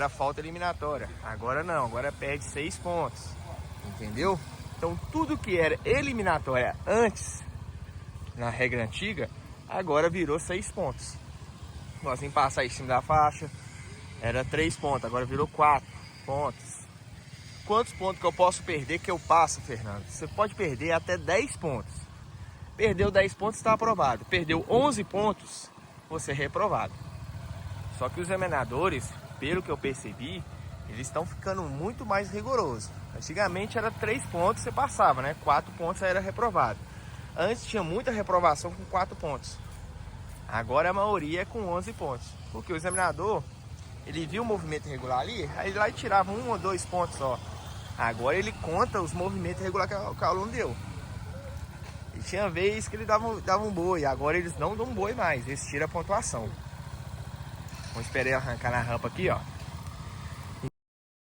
era falta eliminatória. Agora não, agora perde 6 pontos. Entendeu? Então tudo que era eliminatória antes, na regra antiga, agora virou 6 pontos. Assim, passar em cima da faixa, era 3 pontos, agora virou 4 pontos. Quantos pontos que eu posso perder que eu passo, Fernando? Você pode perder até 10 pontos. Perdeu 10 pontos, está aprovado. Perdeu 11 pontos, você é reprovado. Só que os examinadores, pelo que eu percebi, eles estão ficando muito mais rigorosos. Antigamente era 3 pontos, você passava, né? 4 pontos aí era reprovado. Antes tinha muita reprovação com 4 pontos. Agora a maioria é com 11 pontos. Porque o examinador, ele viu o movimento irregular ali, aí ele lá e tirava 1 ou 2 pontos só. Agora ele conta os movimentos irregulares que o aluno deu. E tinha vez que ele dava um boi, agora eles não dão boi mais, eles tiram a pontuação. Vamos esperar arrancar na rampa aqui, ó.